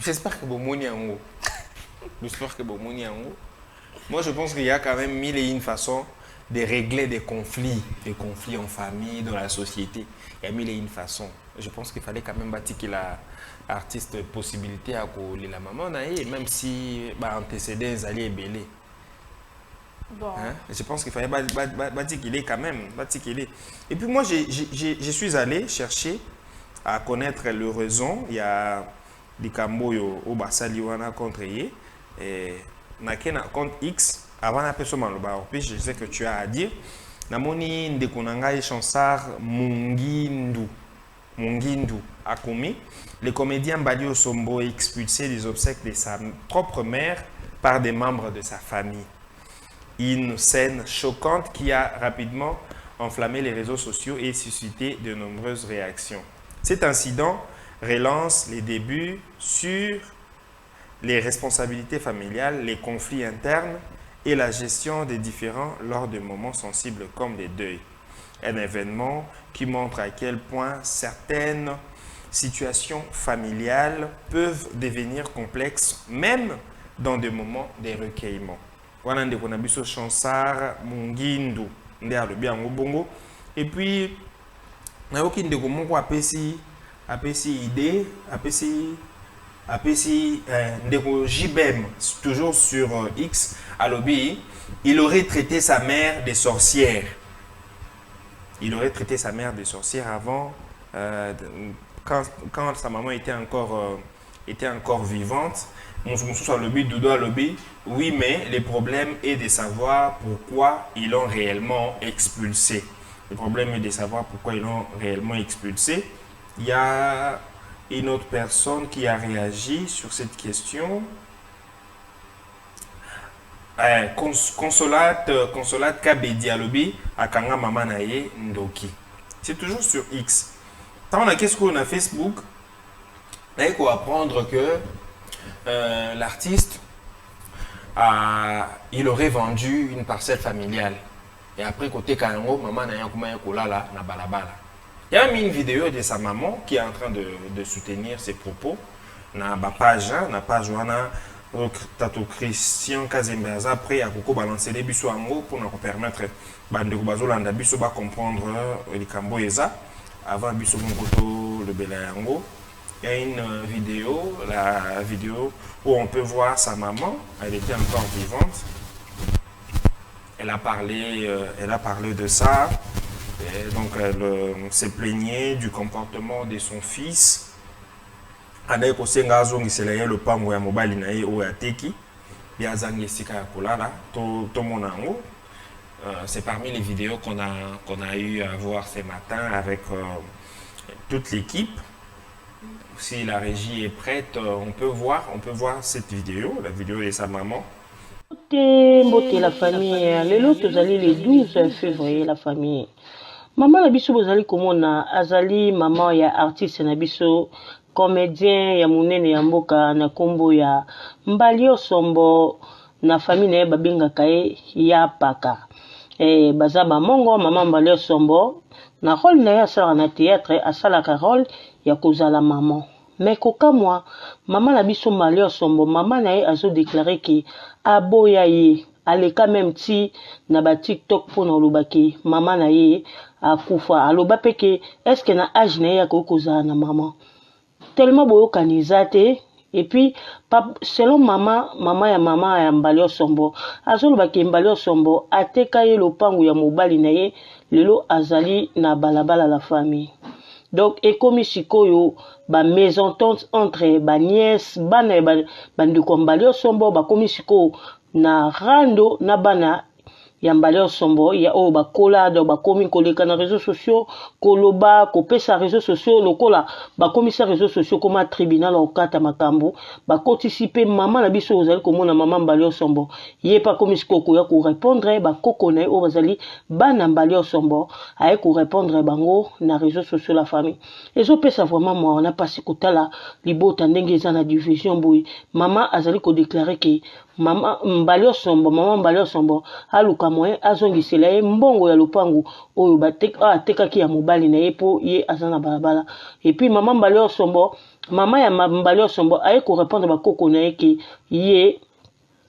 J'espère que Bomoni en haut. J'espère que Bomoni en haut. Moi, je pense qu'il y a quand même mille et une façons de régler des conflits en famille, dans la société. Il y a mille et une façons. Je pense qu'il fallait quand même bâtir qu'il a artiste possibilité à coller la maman, même si antécédents allaient belé. Bon. Hein? Je pense qu'il fallait bâtir qu'il est quand même. Bâtir qu'il est. Et puis moi, je suis allé chercher à connaître le raison. Il y a des camboyo au Basaliwana contre Yé. Et contre X, avant la personne, je sais que tu as à dire. Namoni Ndekunanga et Chansar Mungindu a commis. Le comédien Balio Sombo expulsé des obsèques de sa propre mère par des membres de sa famille. Une scène choquante qui a rapidement enflammé les réseaux sociaux et suscité de nombreuses réactions. Cet incident relance les débuts sur les responsabilités familiales, les conflits internes et la gestion des différends lors de moments sensibles comme les deuils. Un événement qui montre à quel point certaines situations familiales peuvent devenir complexes, même dans des moments de recueillement. Wana ndeko na biso Chansar Mungindu nde alobi yango bongo. Et puis nayoki ndeko moko apesi idée, apesi ndeko JBM, toujours sur X, alobi, il aurait traité sa mère de sorcière. Il aurait traité sa mère de sorcière avant, quand sa maman était encore vivante. Oui, mais le problème est de savoir pourquoi ils l'ont réellement expulsé. Le problème est de savoir pourquoi ils l'ont réellement expulsé. Il y a une autre personne qui a réagi sur cette question. Consolate Kabedi Alobi Akanga Mama Naye Ndoki. C'est toujours sur X. Tant on a qu'est-ce qu'on a Facebook, il faut apprendre que l'artiste il aurait vendu une parcelle familiale. Et après, côté Kango, maman n'a rien kolala na balabala. Il y a mis une vidéo de sa maman qui est en train de soutenir ses propos. Na page, Tato Christian Kazembe après à Koko balancer les biso ango pour nous permettre de bazolanda biso ba comprendre les Camboyesa avant biso mongoto le belayango. Il y a une vidéo, la vidéo où on peut voir sa maman, elle était encore vivante. Elle a parlé de ça. Et donc elle se plaignait du comportement de son fils. Anaye kosenga azongisela le pango ya mobali na ye o ya teki. Bia zangi sika ya kolala to monango. C'est parmi les vidéos qu'on a eu à voir ce matin avec toute l'équipe. Si la régie est prête, on peut voir cette vidéo, la vidéo de sa maman. Mbote la famille, lelo tozali le 12 février la famille. Maman na biso bozali komona azali maman ya artiste na biso comédien ya munene ya mboka na kombo ya Mbalio Sombo na famille na ye babengaka ye ya paka. Baza bamongo maman Mbalio Sombo na rôle na ye asala na théâtre asalaka rôle ya kozala maman. Mais koka moi maman na biso Mbalio Sombo maman na ye azo déclarer que aboya ye aleka même ti na ba TikTok pour na lobaki maman na ye akufa aloba peke est-ce que na âge na ye akokozala na maman tellement boyo kanizate. Et puis selon maman ya Mbalio Sombo azo lobaki Mbalio Sombo ateka ye lopangu ya mobali na ye lelo azali na balabala la famille. Donc ekomi sikoyo ba mésentente entre ba nièce bana bandeko Mbalio Sombo ba komi sikoyo na rando na bana ya Mbalio Sombo ya o ba kola do ba komi koleka na réseaux sociaux koloba kopesa réseaux sociaux lokola ba komisa réseaux sociaux comme tribunal au kata makambo ba participer maman na biso ozali komona maman Mbalio Sombo ye pa komi sikoko ya ko répondre ba kokona o bazali bana Mbalio Sombo ay ko répondre bango na réseaux sociaux la famille ezo pesa vraiment moi on a passé kotala libota ndenge za na division boy maman azali ko déclarer que maman Mbalio Sombo aluka moyen azongisela ye mbongo ya lopangu oyo atekaki ya mobali na ye po ye azana balabala. Et puis maman Mbalio Sombo maman ya Mbali Osombo aye ko répondre ba koko na yeke ye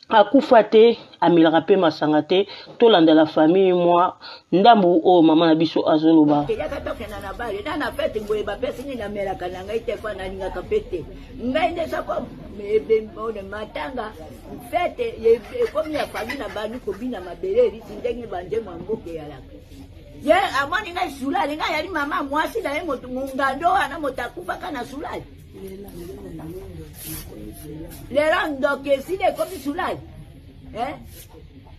akufa te amelaka pe masanga te tolanda la famille moi ndambu o mama na biso azoloba yaka tokena na bale na fete boye bapesi ni namelaka na ngai te kwa nalingaka pete ngai nde sako mebembone matanga fete ekomi ya famille na bani kobina mabele elisi ndenge banje mwamboke yalaka ye amoni ngai sulali ngai yali mama mwasi na ye motu ngando wana motakufaka na sulali lero ndoke esili ekomi sulali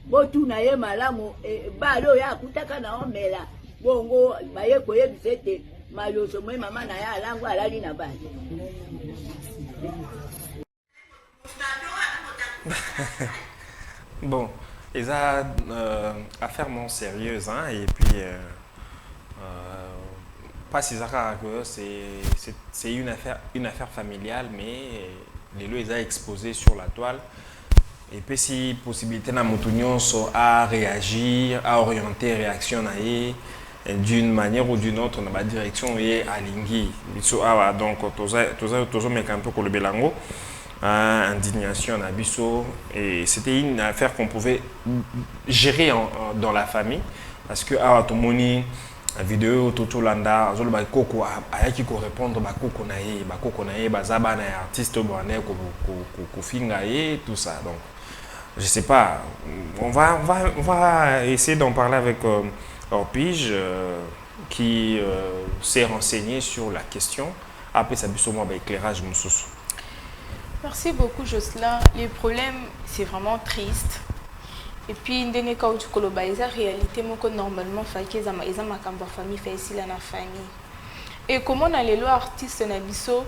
botuna ye malamu bale oyo akutaka na omela bongo baye koyebisa ete maloso mwe mama na ye alango alali na bale Bon, et ça, affaire non sérieuse, hein, et puis pas si ça que c'est une affaire familiale, mais les lois sont exposés sur la toile. Et puis si possibilité na moutunion à réagir, à orienter réaction d'une manière ou d'une autre dans la direction et à l'ingui. Donc tous mes campos pour le belango. Indignation à Bisso et c'était une affaire qu'on pouvait gérer dans la famille parce que à tout moni vidéo toto landa zolo ba koko ayaki ko répondre ba koko na ye bazaba na artiste boane ko finga et tout ça. Donc je sais pas, on va essayer d'en parler avec Orpige qui s'est renseigné sur la question après ça Bisso moi ba éclairage mususu. Merci beaucoup, Jocelyn. Le problème, c'est vraiment triste. Et puis, il y a une réalité que normalement, il y a une famille fait ici dans la famille. Et comment on a les lois artistes Nabiso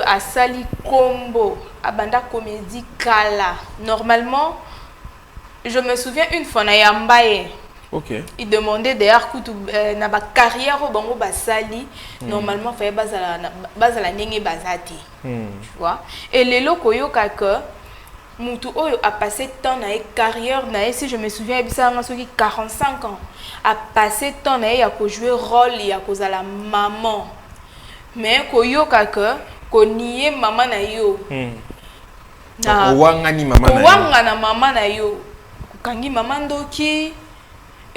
à Sali Combo, à Banda Comédie Kala. Normalement, je me souviens une fois, na Yambaye. Okay. Il demandait d'ailleurs que na ba carrière au bango basali normalement fait bazala nenge bazati tu vois et les loko yoka que mutu oyo a passé temps na carrière na si je me souviens bisa nga soki 45 ans a passé temps na ya ko jouer rôle ya ko za la maman mais ko yoka que ko nié maman na yo na wangani maman na yo wangana maman na yo kangi maman ndoki.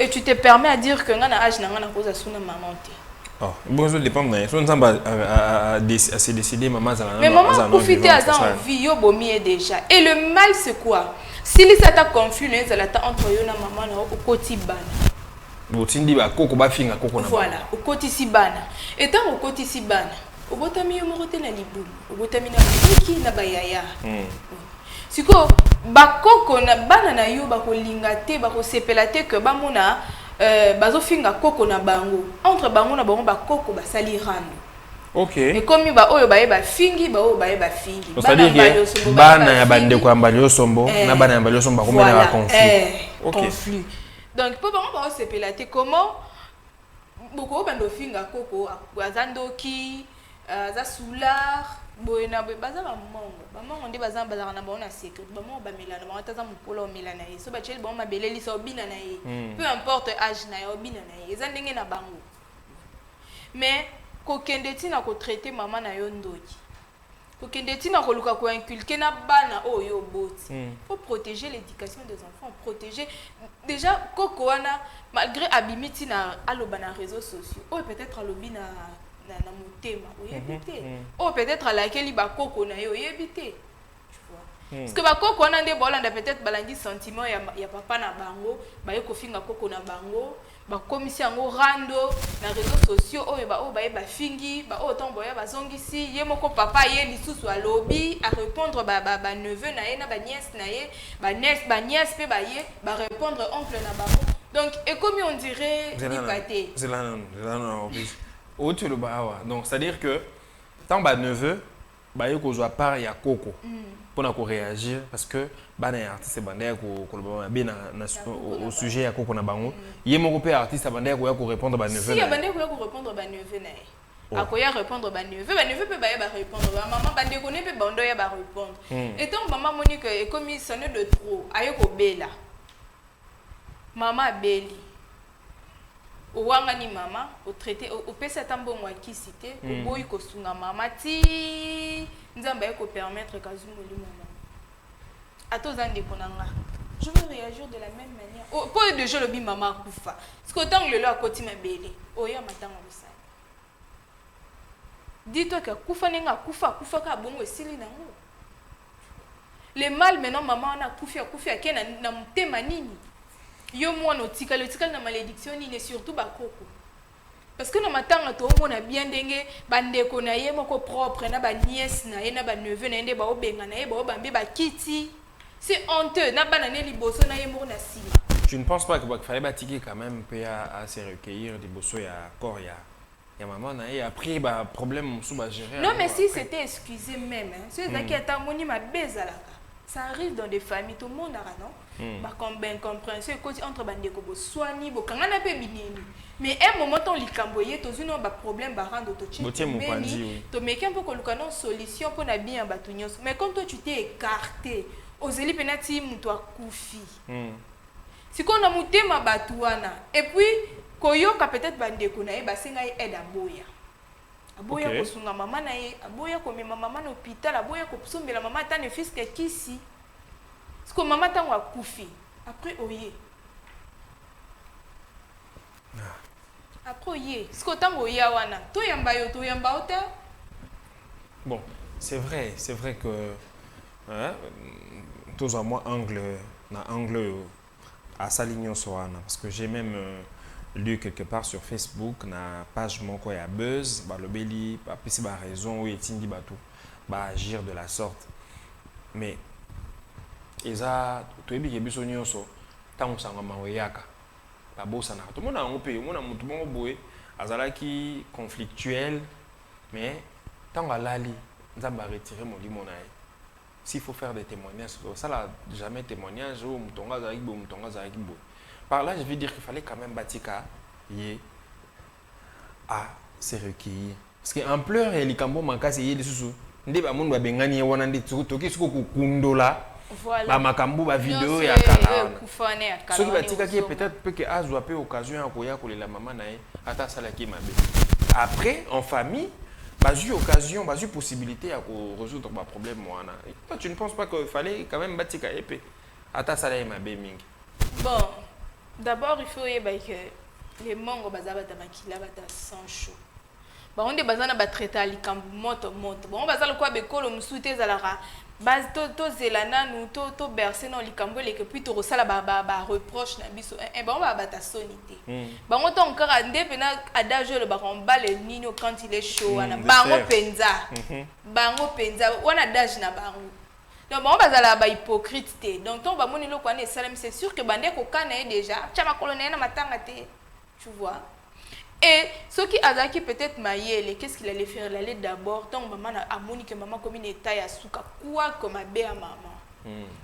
Et tu te permets à dire que ngana âge nanga na koza suna maman te. Oh, bon ça dépend mais son samba à se décider maman za. Mais maman profiter à ça en vie yo bomi déjà. Et le mal c'est quoi? Si les attaques confus les alata entre yo na maman na okoti bana. Botindi ba koko ba finga koko na. Voilà, okoti si bana. Et tant okoti si bana. Obotami yo morote na libu. Obotami na biki na bayaya. Siko bakoko na bana na yo bakolinga te bakosepela te que bamona bazofinga koko na bango entre bango na bango bakoko basali rando. OK. Et comme ba oyo baye ba fingi ba oyo baye ba fingi. Bana ya bande ko Mbali Osombo na bana ya Mbali Osombo ko mena conflit. Conflit. Donc po bango ba osepela te comment boko bando finga koko azandoki za soulard boena baza ba mongo nde baza bazaka na bona secret ba mongo ba melana ba taza mupolo melana ye so ba cheli ba mabeleli so bina na ye peu importe âge na yo bina na ye eza ndenge na bango mais ko kende tina ko traiter maman na yo ndoki ko kende tina ko luka ko inculquer na bana oyo boti faut protéger l'éducation des enfants protéger déjà koko wana malgré abimiti na aloba na réseaux sociaux ou peut-être alobi na motema oyebite ou peut-être à laquelle ba koko na yo oyebite tu vois parce que ba koko na nde bolanda peut-être balandi sentiment ya papa na bango ba ye ko finga koko na bango ba komisi yango rando na réseaux sociaux oyo ba fingi ba autant boya ba zongisi ye moko papa ye lisusu alobi à répondre ba neveu na ye na ba nièce na ye ba nièce pe ba ye ba répondre oncle na bango donc et comme on dirait lipaté c'est là non donc c'est-à-dire que tant ba neveu ba yo ko joa part ya koko pour na ko réagir parce que ba na artiste bandaya ko ba bien au sujet ya koko na bango ye moko pe artiste bandaya ko ya ko répondre ba neveu si ya bandaya ko ya ko répondre ba neveu na akoya répondre ba neveu pe ba répondre ba maman bande ko ne pe bando ya ba répondre et tant maman monique et comme il sonne de trop ayo ko bela maman beli Ouanga ni maman, au traité, au pesa tambo moi qui cité, au boy ko sunga mama ti, nzamba ko permettre kazumo li maman. Ato zande konanga. Je veux réagir de la même manière. Oh, pour de jeu le bi maman kufa. Ce que tant le lo à côté ma belle. Oh ya matanga ça. Dis-toi que kufa nenga kufa ka bongo esili nango. Le mal maintenant maman na kufa kena na mtema nini. Yo mwana otikala na malédiction ni surtout ba koko. Parce que na matanga to mona bien ndenge bandeko na ye moko propre na ba nièce na ye na ba neveu na ende ba obenga na ye ba obambe ba kiti. C'est honteux na banane liboso na ye moko na sima. Tu ne penses pas qu'il fallait bâtir quand même peu à se recueillir liboso ya corps ya maman na ye après ba problème sous ba gérer. Non mais si c'était excusé même hein. C'est ça qui est amoni ma bezalaka. Ça arrive dans des familles, tout le monde a non. Bah comme ben compréhension entre bandeko bo soigni bo kangana pe binini. Mais un moment on likamboyer to zino ba problème ba rendre to chi. To meke un peu ko lukano solution pour na bien batunyos. Mais quand toi tu t'es écarté, ozeli penati muto akufi. Si qu'on a muté ma batuana et puis koyoka peut-être bandeko na e ba senga aide aboya. Aboya ko sunga mama na ye, aboya ko mema mama na hôpital, aboya ko sombela mama ta ne fils que kisi. Parce que maman ta wa kufi. Après oye. Après oye. Parce que tango ya wana, to yamba yo to yamba ota. Bon, c'est vrai que hein, tous à moi angle à Salignon Soana parce que j'ai même lu quelque part sur Facebook na page mon quoi ya buzz ba le beli ba pesi ba raison ou etindi batou ba agir de la sorte mais eza to ebi ke biso nyonso tango sanga maoyaka ba bosa na to mona ngope mona mutu mo boye azalaki conflictuel mais tango alali nzamba retirer mon limonae s'il faut faire des témoignages ça là jamais témoignage ou mutonga za ibo mutonga za ibo. Par là, je veux dire qu'il fallait quand même Batika à se recueillir. Parce qu'en pleurs, il y a des cambo mankasi yé sous. Ndé ba moun ba bengani wana ndé toki suko kundola. Voilà. Ba makambo ba vidéo ya kala. Ce qui Batika qui peut-être peut que azwa pe occasion à koya kolela maman na ye ata sala ki mabe. Après en famille, bah j'ai eu occasion, bah j'ai eu possibilité à résoudre ma problème wana. Toi tu ne penses pas qu'il fallait quand même Batika épée ata sala mabe mingi. Bon. D'abord, il faut que les mango bazabata makila bata sans chaud. Bah on est bazana ba traiter likambu moto. Bon bazalo kwa bekolo musute zalara. Baz to zelana nous to bercer non likambu les que puis to resala ba reproche na biso. Bah on va bata sonité. Bah on to encore ande pena adage le ba on bale nino quand il est chaud ana bango penza. Bango penza on adage na bango. Donc on va la ba hypocrite donc on va moni lo kwa ne salam c'est sûr que bande ko kana déjà chama colonel na matanga te tu vois et ce qui azaki peut-être maïele qu'est-ce qu'il allait faire il allait d'abord tant maman a moni que maman comme une état ya suka quoi comme a bé à maman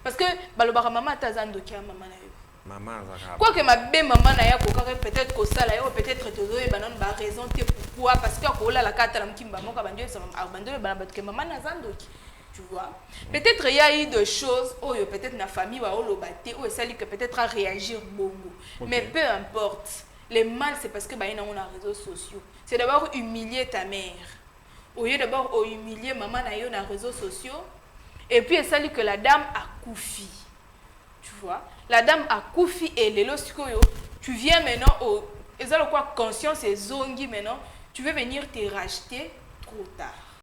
parce que balobara maman tazando ki maman na yo maman azaka quoi que ma bé maman na ya ko peut-être ko sala yo peut-être tozo e banon ba raison te pourquoi parce que ko la kata la mkimba moka bandio ça abandonner bana que maman na zando ki. Tu vois, peut-être il y a eu des choses où peut-être la famille va au battre ou celle qui peut-être à réagir bongo. Mais peu importe, le mal c'est parce que bah il y a les réseaux sociaux. C'est d'abord humilier ta mère. Au lieu d'abord humilier maman na yo na réseaux sociaux et puis celle que la dame a koufi. Tu vois, la dame a koufi et les lorsque tu viens maintenant au quoi conscience et zongi maintenant, tu veux venir te racheter trop tard.